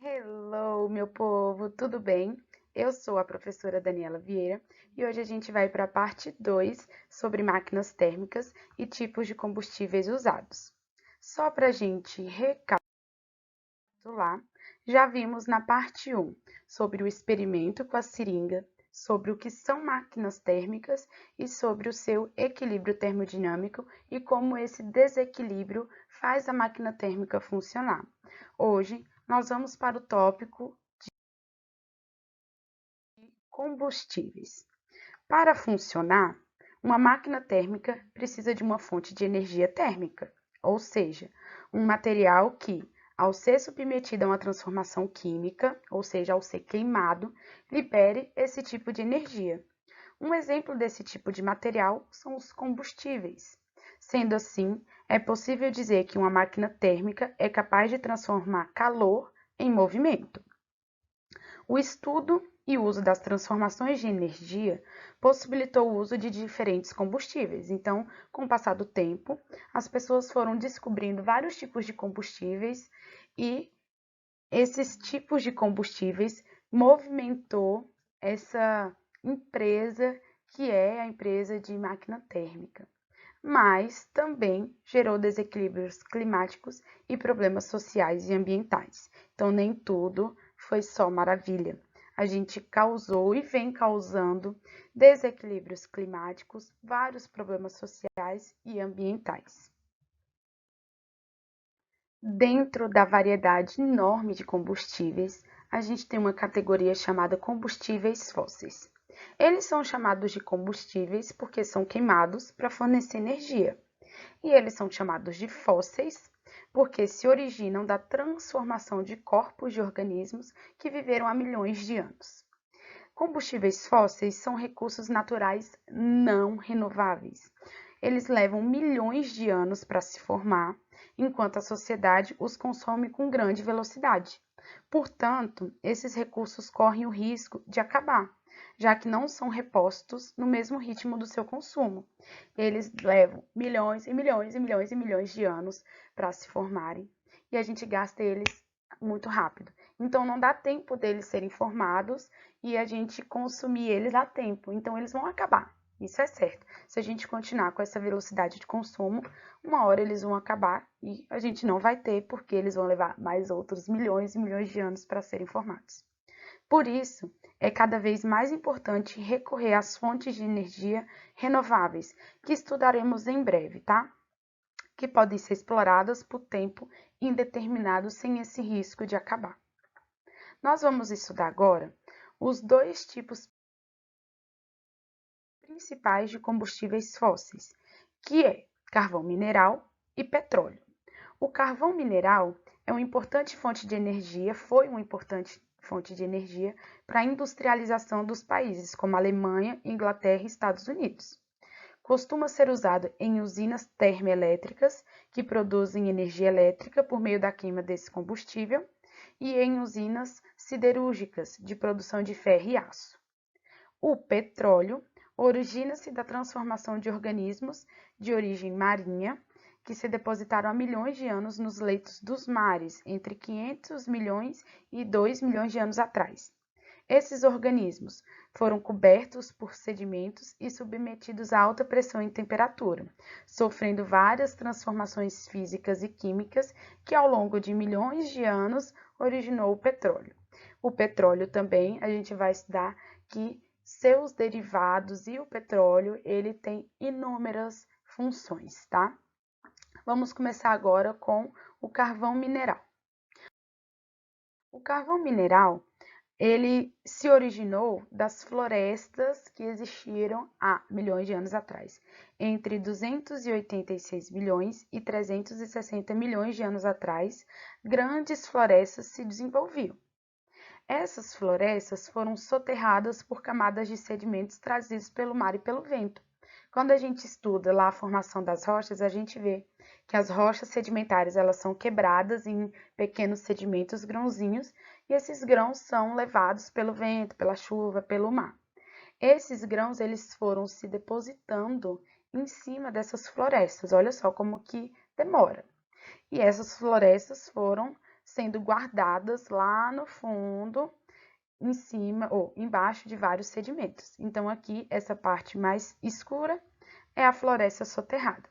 Hello, meu povo, tudo bem? Eu sou a professora Daniela Vieira e hoje a gente vai para a parte 2 sobre máquinas térmicas e tipos de combustíveis usados. Só para a gente recapitular, já vimos na parte um sobre o experimento com a seringa, sobre o que são máquinas térmicas e sobre o seu equilíbrio termodinâmico e como esse desequilíbrio faz a máquina térmica funcionar. Hoje nós vamos para o tópico combustíveis. Para funcionar, uma máquina térmica precisa de uma fonte de energia térmica, ou seja, um material que, ao ser submetido a uma transformação química, ou seja, ao ser queimado, libere esse tipo de energia. Um exemplo desse tipo de material são os combustíveis. Sendo assim, é possível dizer que uma máquina térmica é capaz de transformar calor em movimento. O estudo e uso das transformações de energia possibilitou o uso de diferentes combustíveis. Então, com o passar do tempo, as pessoas foram descobrindo vários tipos de combustíveis e esses tipos de combustíveis movimentou essa empresa que é a empresa de máquina térmica, mas também gerou desequilíbrios climáticos e problemas sociais e ambientais. Então, nem tudo foi só maravilha. A gente causou e vem causando desequilíbrios climáticos, vários problemas sociais e ambientais. Dentro da variedade enorme de combustíveis, a gente tem uma categoria chamada combustíveis fósseis. Eles são chamados de combustíveis porque são queimados para fornecer energia. E eles são chamados de fósseis porque se originam da transformação de corpos de organismos que viveram há milhões de anos. Combustíveis fósseis são recursos naturais não renováveis. Eles levam milhões de anos para se formar, enquanto a sociedade os consome com grande velocidade. Portanto, esses recursos correm o risco de acabar, já que não são repostos no mesmo ritmo do seu consumo. Eles levam milhões e milhões e milhões e milhões de anos para se formarem e a gente gasta eles muito rápido. Então, não dá tempo deles serem formados e a gente consumir eles a tempo. Então, eles vão acabar. Isso é certo. Se a gente continuar com essa velocidade de consumo, uma hora eles vão acabar e a gente não vai ter, porque eles vão levar mais outros milhões e milhões de anos para serem formados. Por isso, é cada vez mais importante recorrer às fontes de energia renováveis, que estudaremos em breve, tá? Que podem ser exploradas por tempo indeterminado sem esse risco de acabar. Nós vamos estudar agora os dois tipos principais de combustíveis fósseis, que é carvão mineral e petróleo. O carvão mineral é uma importante fonte de energia, foi uma importante fonte de energia para a industrialização dos países como Alemanha, Inglaterra e Estados Unidos. Costuma ser usado em usinas termoelétricas que produzem energia elétrica por meio da queima desse combustível e em usinas siderúrgicas de produção de ferro e aço. O petróleo origina-se da transformação de organismos de origem marinha que se depositaram há milhões de anos nos leitos dos mares, entre 500 milhões e 2 milhões de anos atrás. Esses organismos foram cobertos por sedimentos e submetidos a alta pressão e temperatura, sofrendo várias transformações físicas e químicas que ao longo de milhões de anos originou o petróleo. O petróleo também, a gente vai estudar que seus derivados e o petróleo, ele tem inúmeras funções, tá? Vamos começar agora com o carvão mineral. O carvão mineral ele se originou das florestas que existiram há milhões de anos atrás. Entre 286 milhões e 360 milhões de anos atrás, grandes florestas se desenvolviam. Essas florestas foram soterradas por camadas de sedimentos trazidos pelo mar e pelo vento. Quando a gente estuda lá a formação das rochas, a gente vê que as rochas sedimentares elas são quebradas em pequenos sedimentos, grãozinhos, e esses grãos são levados pelo vento, pela chuva, pelo mar. Esses grãos eles foram se depositando em cima dessas florestas. Olha só como que demora. E essas florestas foram sendo guardadas lá no fundo, em cima ou embaixo de vários sedimentos. Então, aqui, essa parte mais escura é a floresta soterrada.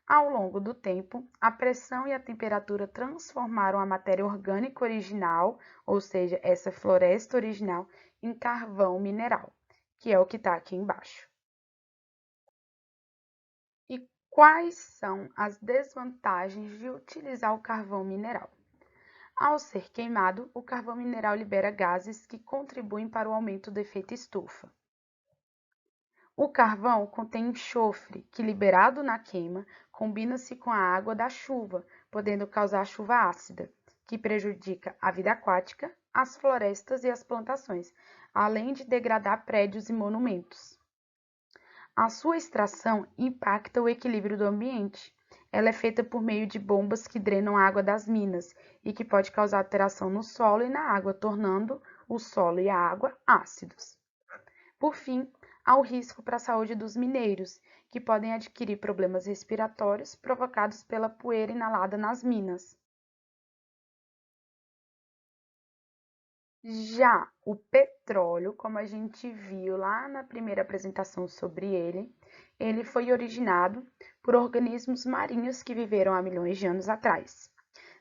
Ao longo do tempo, a pressão e a temperatura transformaram a matéria orgânica original, ou seja, essa floresta original, em carvão mineral, que é o que está aqui embaixo. E quais são as desvantagens de utilizar o carvão mineral? Ao ser queimado, o carvão mineral libera gases que contribuem para o aumento do efeito estufa. O carvão contém enxofre, que, liberado na queima, combina-se com a água da chuva, podendo causar chuva ácida, que prejudica a vida aquática, as florestas e as plantações, além de degradar prédios e monumentos. A sua extração impacta o equilíbrio do ambiente. Ela é feita por meio de bombas que drenam a água das minas e que pode causar alteração no solo e na água, tornando o solo e a água ácidos. Por fim, há o risco para a saúde dos mineiros, que podem adquirir problemas respiratórios provocados pela poeira inalada nas minas. Já o petróleo, como a gente viu lá na primeira apresentação sobre ele foi originado por organismos marinhos que viveram há milhões de anos atrás.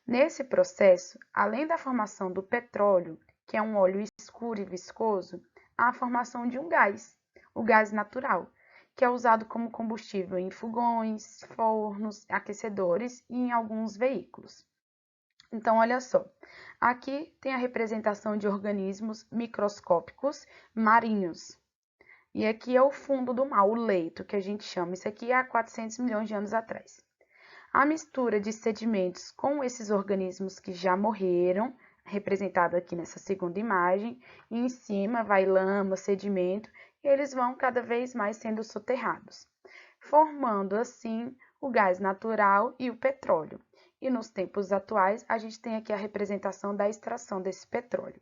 Nesse processo, além da formação do petróleo, que é um óleo escuro e viscoso, há a formação de um gás, o gás natural, que é usado como combustível em fogões, fornos, aquecedores e em alguns veículos. Então, olha só, aqui tem a representação de organismos microscópicos marinhos. E aqui é o fundo do mar, o leito, que a gente chama. Isso aqui é há 400 milhões de anos atrás. A mistura de sedimentos com esses organismos que já morreram, representado aqui nessa segunda imagem, e em cima vai lama, sedimento, e eles vão cada vez mais sendo soterrados, formando assim o gás natural e o petróleo. E nos tempos atuais, a gente tem aqui a representação da extração desse petróleo.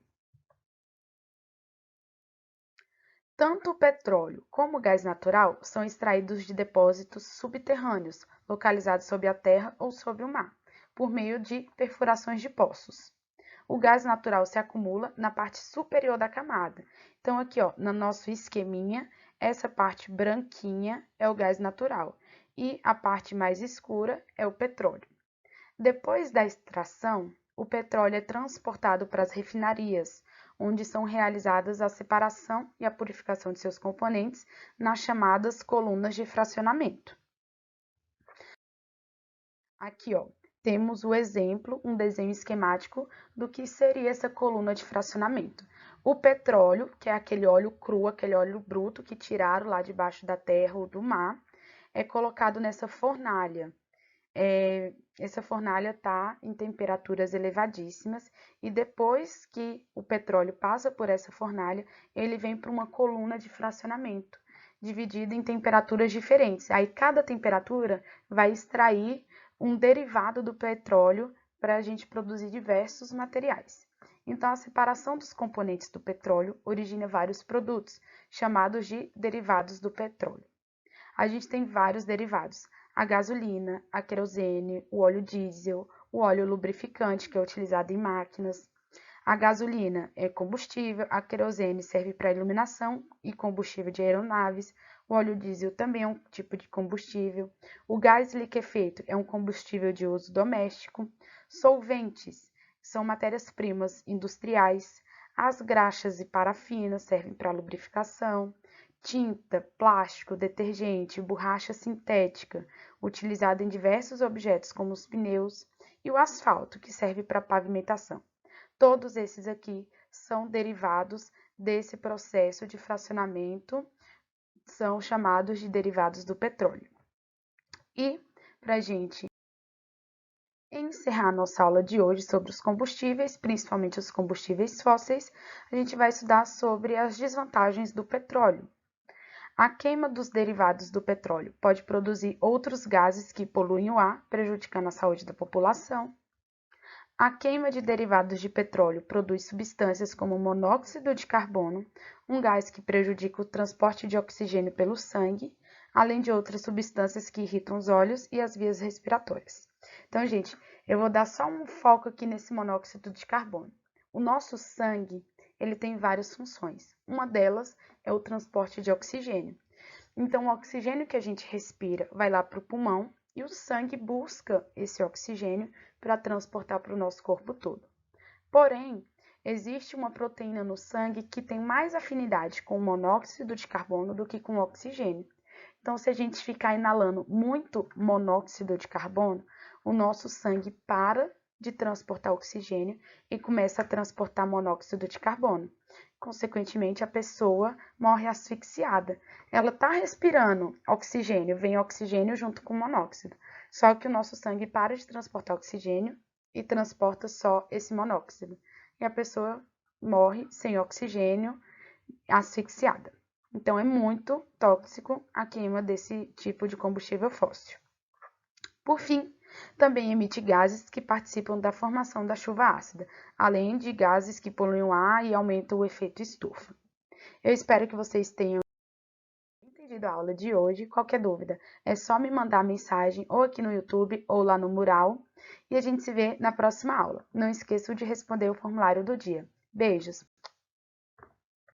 Tanto o petróleo como o gás natural são extraídos de depósitos subterrâneos, localizados sob a terra ou sob o mar, por meio de perfurações de poços. O gás natural se acumula na parte superior da camada. Então, aqui, ó, no nosso esqueminha, essa parte branquinha é o gás natural e a parte mais escura é o petróleo. Depois da extração, o petróleo é transportado para as refinarias, onde são realizadas a separação e a purificação de seus componentes nas chamadas colunas de fracionamento. Aqui, ó, temos o exemplo, um desenho esquemático do que seria essa coluna de fracionamento. O petróleo, que é aquele óleo cru, aquele óleo bruto que tiraram lá debaixo da terra ou do mar, é colocado nessa fornalha. Essa fornalha está em temperaturas elevadíssimas e depois que o petróleo passa por essa fornalha, ele vem para uma coluna de fracionamento, dividida em temperaturas diferentes. Aí cada temperatura vai extrair um derivado do petróleo para a gente produzir diversos materiais. Então, a separação dos componentes do petróleo origina vários produtos, chamados de derivados do petróleo. A gente tem vários derivados: a gasolina, a querosene, o óleo diesel, o óleo lubrificante, que é utilizado em máquinas. A gasolina é combustível, a querosene serve para iluminação e combustível de aeronaves, o óleo diesel também é um tipo de combustível, o gás liquefeito é um combustível de uso doméstico, solventes são matérias-primas industriais, as graxas e parafinas servem para lubrificação, tinta, plástico, detergente, borracha sintética, utilizada em diversos objetos como os pneus, e o asfalto, que serve para pavimentação. Todos esses aqui são derivados desse processo de fracionamento, são chamados de derivados do petróleo. E, para a gente encerrar a nossa aula de hoje sobre os combustíveis, principalmente os combustíveis fósseis, a gente vai estudar sobre as desvantagens do petróleo. A queima dos derivados do petróleo pode produzir outros gases que poluem o ar, prejudicando a saúde da população. A queima de derivados de petróleo produz substâncias como monóxido de carbono, um gás que prejudica o transporte de oxigênio pelo sangue, além de outras substâncias que irritam os olhos e as vias respiratórias. Então, gente, eu vou dar só um foco aqui nesse monóxido de carbono. O nosso sangue, ele tem várias funções. Uma delas é o transporte de oxigênio. Então, o oxigênio que a gente respira vai lá para o pulmão e o sangue busca esse oxigênio para transportar para o nosso corpo todo. Porém, existe uma proteína no sangue que tem mais afinidade com o monóxido de carbono do que com o oxigênio. Então, se a gente ficar inalando muito monóxido de carbono, o nosso sangue para de transportar oxigênio e começa a transportar monóxido de carbono. Consequentemente, a pessoa morre asfixiada. Ela está respirando oxigênio, vem oxigênio junto com monóxido. Só que o nosso sangue para de transportar oxigênio e transporta só esse monóxido. E a pessoa morre sem oxigênio, asfixiada. Então, é muito tóxico a queima desse tipo de combustível fóssil. Por fim, também emite gases que participam da formação da chuva ácida, além de gases que poluem o ar e aumentam o efeito estufa. Eu espero que vocês tenham entendido a aula de hoje. Qualquer dúvida, é só me mandar mensagem ou aqui no YouTube ou lá no mural. E a gente se vê na próxima aula. Não esqueçam de responder o formulário do dia. Beijos!